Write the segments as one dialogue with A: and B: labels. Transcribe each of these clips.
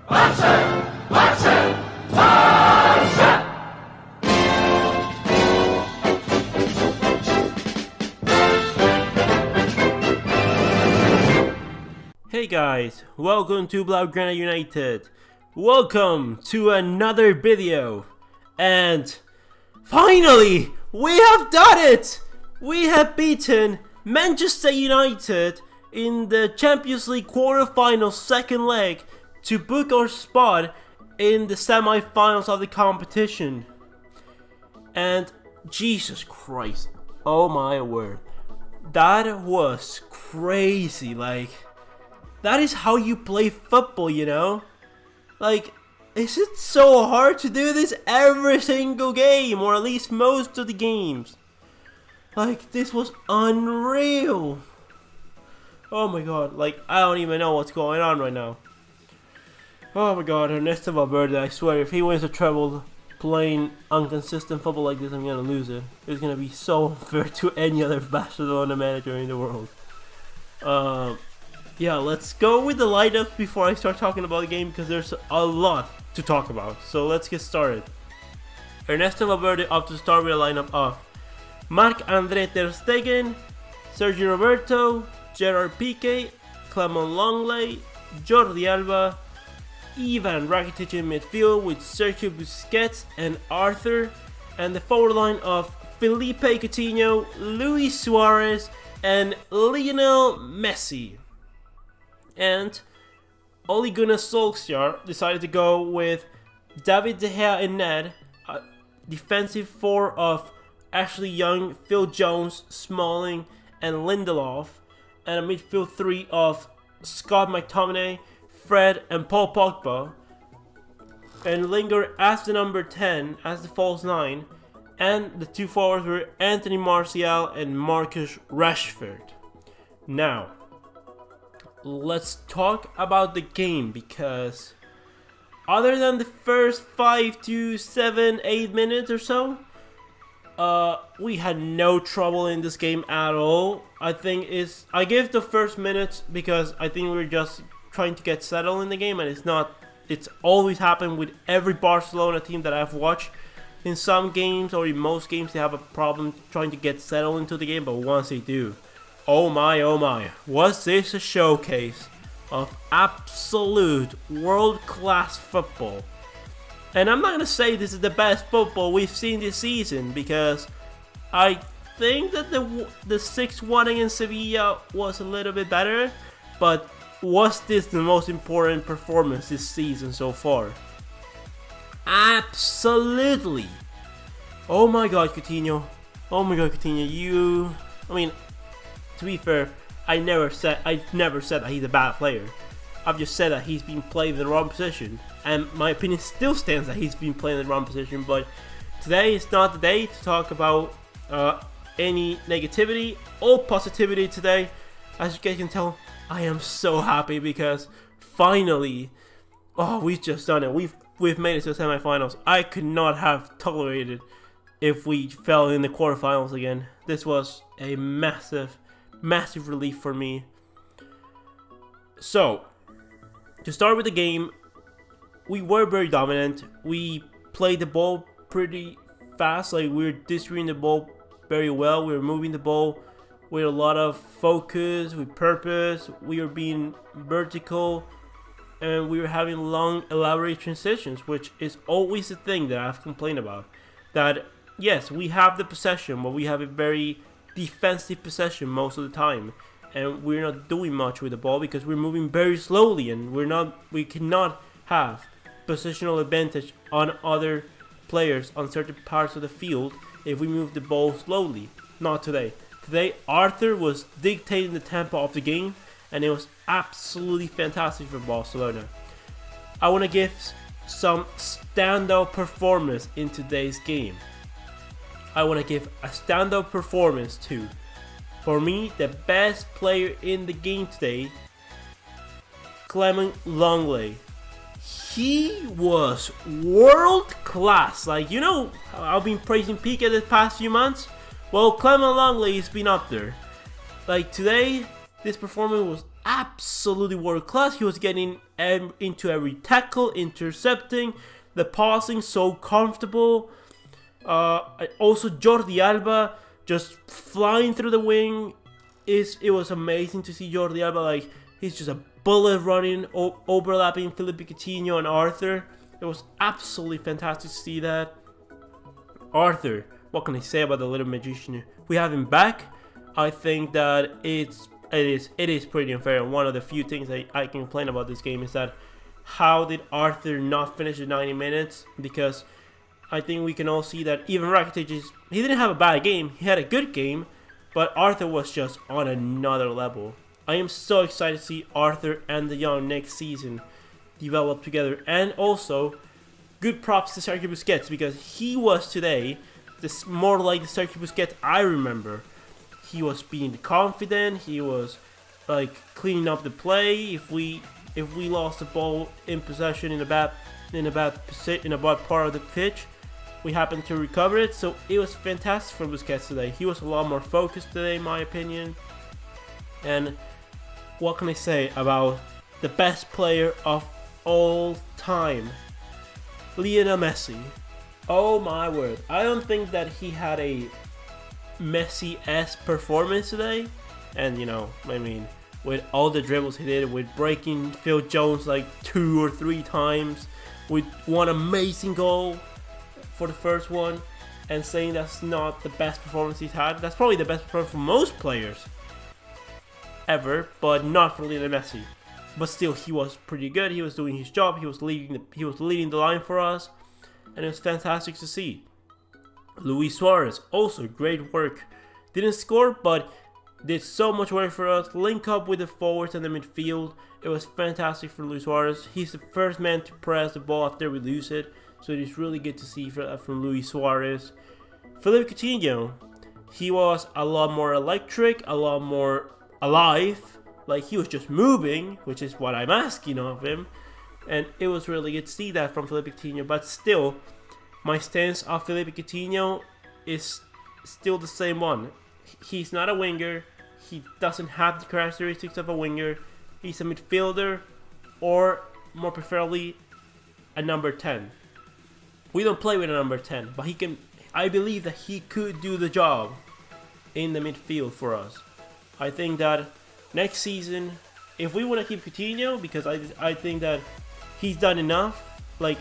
A: Hey guys, welcome to Blaugrana United. Welcome to another video. And finally, we have done it! We have beaten Manchester United in the Champions League quarterfinals second leg to book our spot in the semifinals of the competition. And Jesus Christ, oh my word, that was crazy. Like, that is how you play football, you know? Like, is it so hard to do this every single game, or at least most of the games? Like, this was unreal. Oh my god, like, I don't even know what's going on right now. Oh my god, Ernesto Valverde, I swear, if he wins a treble playing inconsistent football like this, I'm gonna lose it. It's gonna be so unfair to any other Barcelona manager in the world. Yeah, let's go with the lineup before I start talking about the game, because there's a lot to talk about. So let's get started. Ernesto Valverde up to start with a lineup of Marc-André ter Stegen, Sergio Roberto, Gerard Piqué, Clement Lenglet, Jordi Alba, Ivan Rakitic in midfield with Sergio Busquets and Arthur, and the forward line of Felipe Coutinho, Luis Suarez, and Lionel Messi. And Ole Gunnar Solskjaer decided to go with David De Gea in net, a defensive four of Ashley Young, Phil Jones, Smalling, and Lindelof, and a midfield three of Scott McTominay, Fred, and Paul Pogba, and Lingard as the number 10, as the false 9, and the two forwards were Anthony Martial and Marcus Rashford. Now, let's talk about the game, because other than the first 5 to 7, 8 minutes or so, we had no trouble in this game at all. I give the first minutes because I think we were just trying to get settled in the game, and it's always happened with every Barcelona team that I've watched. In some games, or in most games, they have a problem trying to get settled into the game, but once they do, oh my, was this a showcase of absolute world-class football. And I'm not going to say this is the best football we've seen this season, because I think that the 6-1 against Sevilla was a little bit better, but was this the most important performance this season so far? Absolutely. Oh my god, Coutinho. Oh my god, Coutinho, to be fair, I've never said that he's a bad player. I've just said that he's been playing in the wrong position, and my opinion still stands that he's been playing in the wrong position. But today is not the day to talk about any negativity or positivity today. As you guys can tell, I am so happy because finally, we've just done it. We've made it to the semifinals. I could not have tolerated if we fell in the quarterfinals again. This was a massive relief for me. So, to start with the game, we were very dominant. We played the ball pretty fast. Like, we were distributing the ball very well. We were moving the ball with a lot of focus, with purpose. We were being vertical, and we were having long, elaborate transitions, which is always the thing that I've complained about. That, yes, we have the possession, but we have a very defensive possession most of the time, and we're not doing much with the ball because we're moving very slowly, and we cannot have positional advantage on other players on certain parts of the field if we move the ball slowly. Not today. Today, Arthur was dictating the tempo of the game, and it was absolutely fantastic for Barcelona. I want to give some standout performance in today's game. I want to give a standout performance to, for me, the best player in the game today, Clement Lenglet. He was world class. Like, you know, I've been praising Piqué the past few months. Well, Clement Lenglet has been up there. Like, today, this performance was absolutely world class. He was getting into every tackle, intercepting, the passing so comfortable. Also Jordi Alba just flying through the wing. It was amazing to see Jordi Alba, like he's just a bullet running, overlapping Philippe Coutinho and Arthur. It was absolutely fantastic to see that. Arthur, what can I say about the little magician? We have him back. I think that it is pretty unfair. And one of the few things I can complain about this game is that how did Arthur not finish the 90 minutes? Because I think we can all see that even Rakitic he didn't have a bad game. He had a good game, but Arthur was just on another level. I am so excited to see Arthur and De Jong next season develop together. And also, good props to Sergio Busquets, because he was today more like the Sergio Busquets I remember. He was being confident. He was like cleaning up the play. If we lost the ball in possession in a bad part of the pitch, we happened to recover it. So it was fantastic for Busquets today. He was a lot more focused today, in my opinion. And what can I say about the best player of all time, Lionel Messi? Oh my word. I don't think that he had a Messi-esque performance today. And with all the dribbles he did, with breaking Phil Jones like 2 or 3 times, with one amazing goal for the first one, and saying that's not the best performance he's had. That's probably the best performance for most players ever, but not for Lionel Messi. But still, he was pretty good. He was doing his job. He was leading the line for us, and it was fantastic to see. Luis Suarez, also great work. Didn't score, but did so much work for us. Link up with the forwards and the midfield. It was fantastic for Luis Suarez. He's the first man to press the ball after we lose it, so it is really good to see from Luis Suarez. Philippe Coutinho, he was a lot more electric, a lot more alive. Like, he was just moving, which is what I'm asking of him. And it was really good to see that from Philippe Coutinho. But still, my stance of Philippe Coutinho is still the same one. He's not a winger. He doesn't have the characteristics of a winger. He's a midfielder, or more preferably, a number 10. We don't play with a number 10, but he can. I believe that he could do the job in the midfield for us. I think that next season, if we want to keep Coutinho, because I think that he's done enough. Like,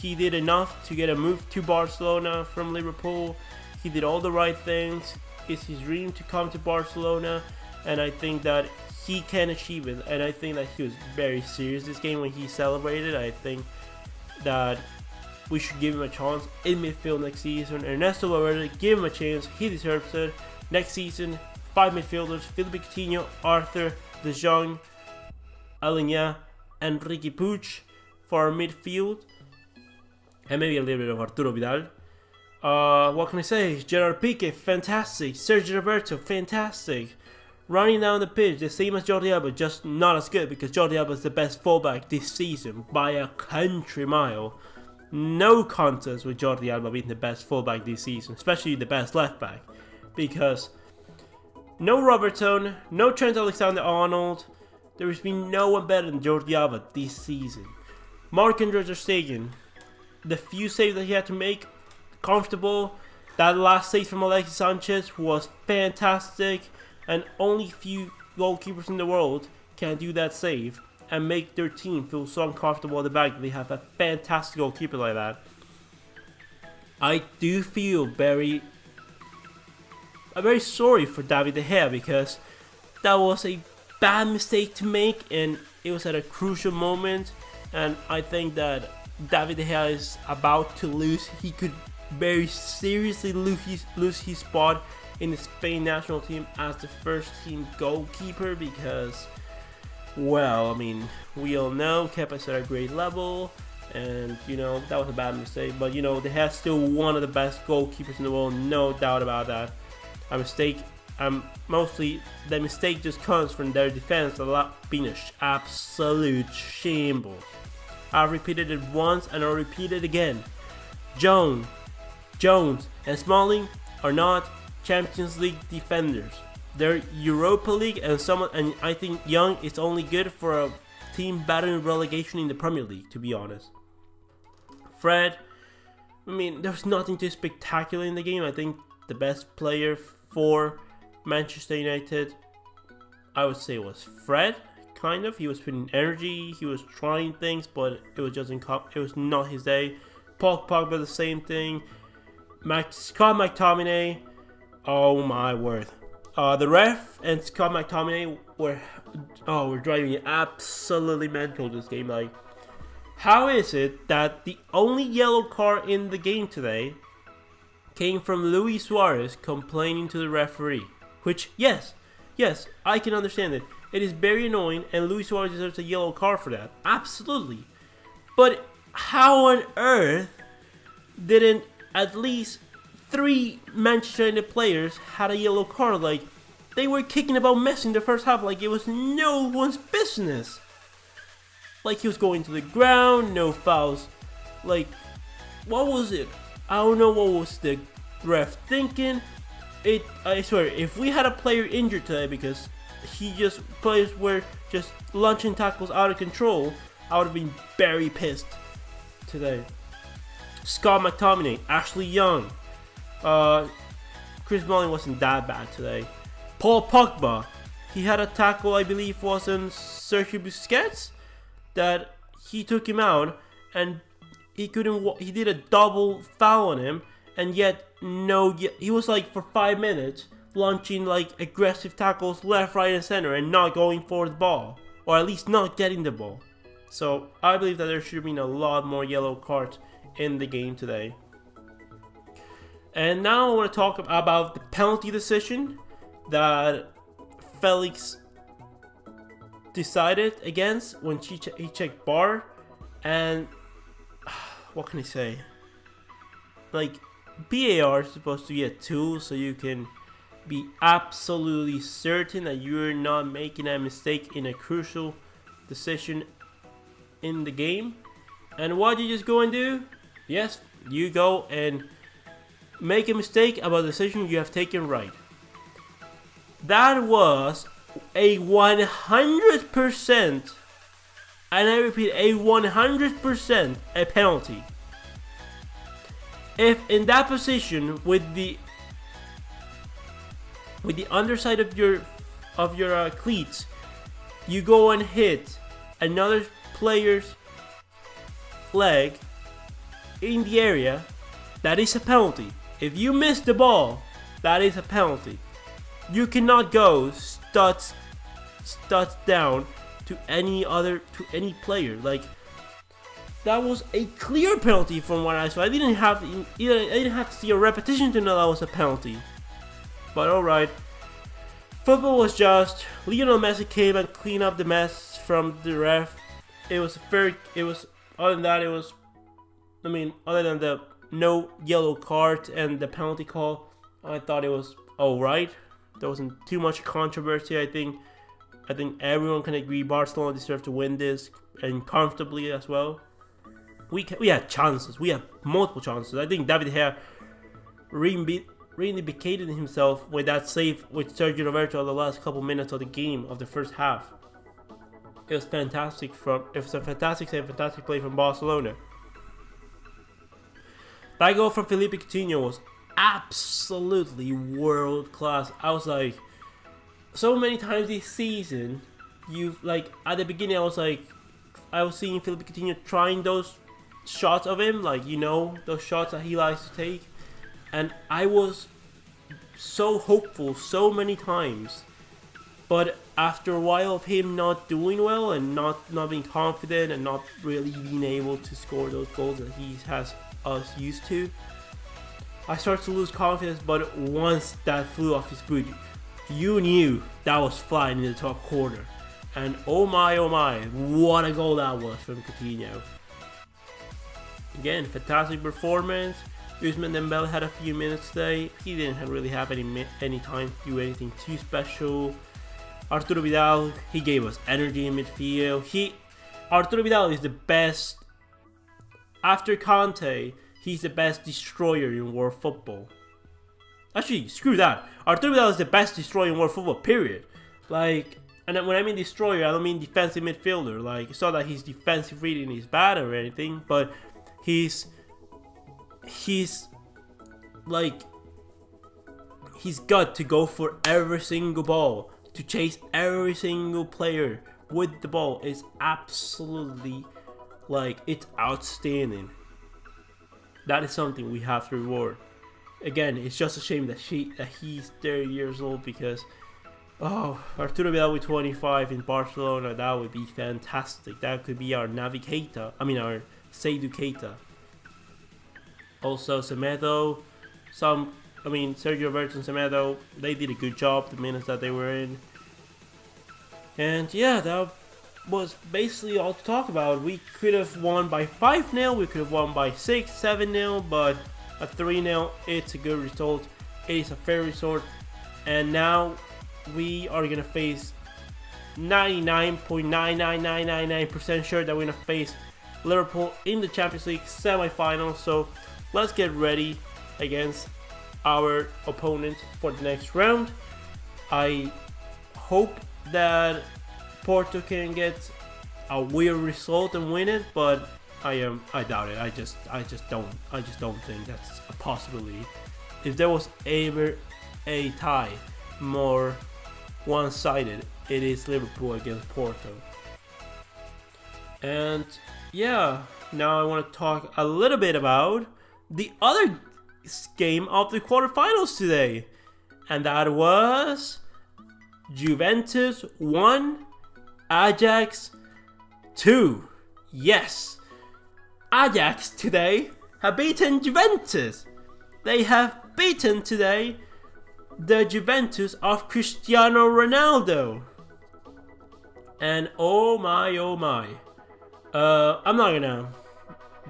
A: he did enough to get a move to Barcelona from Liverpool. He did all the right things. It's his dream to come to Barcelona, and I think that he can achieve it. And I think that he was very serious this game when he celebrated. I think that we should give him a chance in midfield next season. Ernesto Valverde, give him a chance. He deserves it. Next season, 5 midfielders: Philippe Coutinho, Arthur, De Jong, Alenya, and Ricky Puig for our midfield. And maybe a little bit of Arturo Vidal. What can I say? Gerard Piqué, fantastic. Sergio Roberto, fantastic. Running down the pitch, the same as Jordi Alba, just not as good, because Jordi Alba is the best fullback this season by a country mile. No contest with Jordi Alba being the best fullback this season, especially the best left back, because no Robertson, no Trent Alexander-Arnold. There has been no one better than Jordi Alba this season. Marc-Andre ter Stegen, the few saves that he had to make, comfortable. That last save from Alexis Sanchez was fantastic, and only few goalkeepers in the world can do that save and make their team feel so uncomfortable at the back that they have a fantastic goalkeeper like that. I do feel very sorry for David De Gea, because that was a bad mistake to make, and it was at a crucial moment, and I think that David De Gea is about to lose. He could very seriously lose his spot in the Spain national team as the first team goalkeeper, because, well, I mean, we all know Kepa is at a great level, and that was a bad mistake, but De Gea is still one of the best goalkeepers in the world, no doubt about that. A mistake, mostly the mistake just comes from their defense being an absolute shambles. I've repeated it once and I'll repeat it again. Jones, and Smalling are not Champions League defenders. They're Europa League, and I think Young is only good for a team battling relegation in the Premier League, to be honest. Fred, I mean, there's nothing too spectacular in the game. I think the best player for Manchester United, I would say, was Fred. Kind of, he was putting energy, he was trying things, but it was not his day. Paul Pogba, the same thing. Scott McTominay, oh my word. The ref and Scott McTominay were driving me absolutely mental this game. Like, how is it that the only yellow card in the game today came from Luis Suarez complaining to the referee? Which, yes, I can understand it. It is very annoying, and Luis Suarez deserves a yellow card for that. Absolutely. But how on earth didn't at least 3 Manchester United players had a yellow card? Like, they were kicking about Messi in the first half like it was no one's business. Like, he was going to the ground, no fouls. Like, what was it? I don't know what was the ref thinking. I swear, if we had a player injured today because players were just launching tackles out of control, I would have been very pissed today. Scott McTominay, Ashley Young, Chris Smalling wasn't that bad today. Paul Pogba, he had a tackle, I believe was on Sergio Busquets, that he took him out, and he did a double foul on him, and yet he was like for 5 minutes launching like aggressive tackles left, right, and center, and not going for the ball, or at least not getting the ball. So I believe that there should have been a lot more yellow cards in the game today. And now I want to talk about the penalty decision that Felix decided against when he checked VAR. And what can I say? Like, VAR is supposed to be a tool so you can be absolutely certain that you're not making a mistake in a crucial decision in the game. And what you just go and do? Yes, you go and make a mistake about the decision you have taken right. That was a 100%, and I repeat, a 100% a penalty. If in that position with the underside of your cleats, you go and hit another player's leg in the area, that is a penalty. If you miss the ball, that is a penalty. You cannot go studs down to any player. Like, that was a clear penalty from what I saw. I didn't have to see a repetition to know that was a penalty. But alright. Football was just Lionel Messi came and cleaned up the mess from the ref. Other than the no yellow card and the penalty call, I thought it was alright. There wasn't too much controversy. I think everyone can agree Barcelona deserved to win this, and comfortably as well. We had chances. We had multiple chances. I think David Gea reivindicated himself with that save with Sergio Roberto the last couple minutes of the game of the first half. It was fantastic. It was a fantastic save, fantastic play from Barcelona. That goal from Felipe Coutinho was absolutely world class. I was like, so many times this season, at the beginning I was seeing Felipe Coutinho trying those shots of him, those shots that he likes to take, and I was so hopeful so many times. But after a while of him not doing well and not being confident and not really being able to score those goals that he has us used to, I started to lose confidence. But once that flew off his boot, you knew that was flying in the top corner. And oh my, what a goal that was from Coutinho. Again, fantastic performance. Ousmane Dembele had a few minutes today. He didn't really have any time to do anything too special. Arturo Vidal, he gave us energy in midfield. Arturo Vidal is the best. After Conte, he's the best destroyer in world football. Actually, screw that. Arturo Vidal is the best destroyer in world football, period. Like, and when I mean destroyer, I don't mean defensive midfielder. Like, it's not that his defensive reading is bad or anything, but he's like, he's got to go for every single ball, to chase every single player with the ball is absolutely, like, it's outstanding. That is something we have to reward. Again, it's just a shame that he's 30 years old, because Arturo Vidal with 25 in Barcelona, that would be fantastic. That could be our Navi Keita, our Seydou Keita. Also Semedo, Sergio Roberto and Semedo, they did a good job the minutes that they were in. And yeah, that was basically all to talk about. We could have won by 5-0, we could have won by 6, 7-0, but a 3-0, it's a good result. It is a fair result. And now we are going to face 99.99999% sure that we're going to face Liverpool in the Champions League semi-finals. So let's get ready against our opponent for the next round. I hope that Porto can get a weird result and win it, but I doubt it. I just don't think that's a possibility. If there was ever a tie more one-sided, it is Liverpool against Porto. And yeah, now I want to talk a little bit about the other game of the quarterfinals today, and that was Juventus 1, Ajax 2. Yes, Ajax today have beaten Juventus. They have beaten today the Juventus of Cristiano Ronaldo. And oh my, I'm not gonna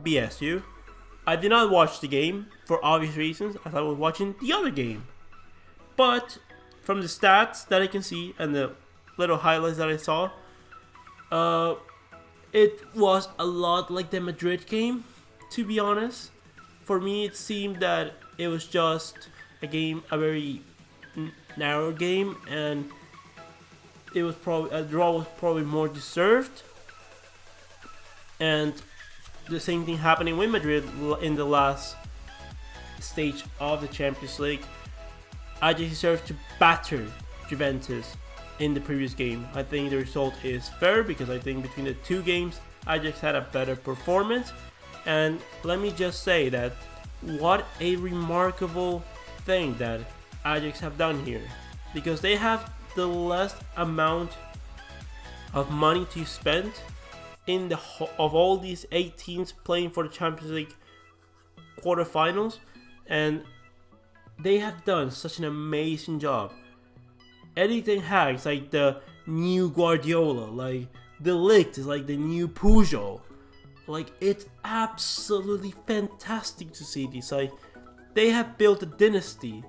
A: BS you. I did not watch the game for obvious reasons, as I was watching the other game. But from the stats that I can see and the little highlights that I saw, it was a lot like the Madrid game, to be honest. For me, it seemed that it was just a very narrow game, and it was probably a draw was probably more deserved. And the same thing happening with Madrid in the last stage of the Champions League. Ajax deserved to batter Juventus in the previous game. I think the result is fair, because I think between the two games Ajax had a better performance. And let me just say that what a remarkable thing that Ajax have done here, because they have the less amount of money to spend of all these 8 teams playing for the Champions League quarterfinals, and they have done such an amazing job. Anything has like the new Guardiola, like the Ligt is like the new Pujol. Like, it's absolutely fantastic to see this. Like, they have built a dynasty,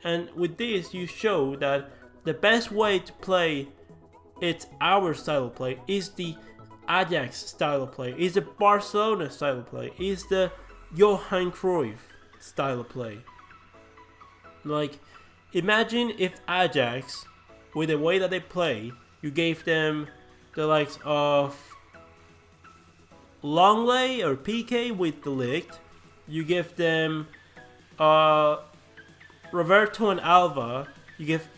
A: and with this you show that the best way to play it's our style of play is the Ajax style of play, is the Barcelona style of play, is the Johan Cruyff style of play. Like, imagine if Ajax, with the way that they play, you gave them the likes of Longley or PK with the Ligt, you give them Roberto and Alva, you give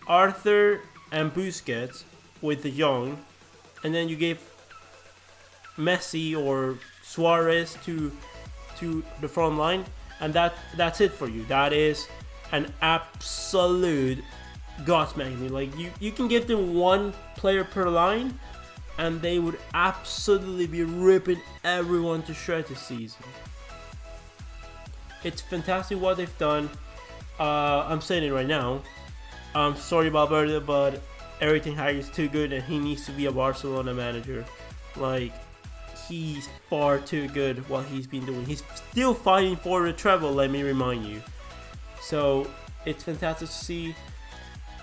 A: Arthur and Busquets with the young, and then you give Messi or Suarez to the front line, and that's it for you. That is an absolute gobsmacking. Like, you can give them one player per line, and they would absolutely be ripping everyone to shreds this season. It's fantastic what they've done. I'm saying it right now. I'm sorry about Valverde, but Erik ten Hag is too good, and he needs to be a Barcelona manager. Like, he's far too good what he's been doing. He's still fighting for the treble, let me remind you. So it's fantastic to see.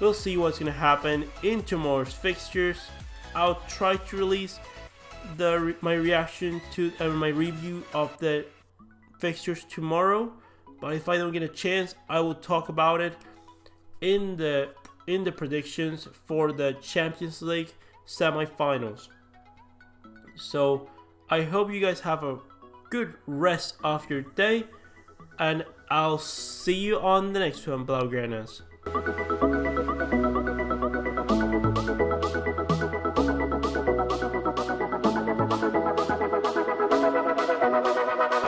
A: We'll see what's going to happen in tomorrow's fixtures. I'll try to release my reaction to my review of the fixtures tomorrow, But if I don't get a chance, I will talk about it in the predictions for the Champions League semifinals. So I hope you guys have a good rest of your day, and I'll see you on the next one, Blaugranas.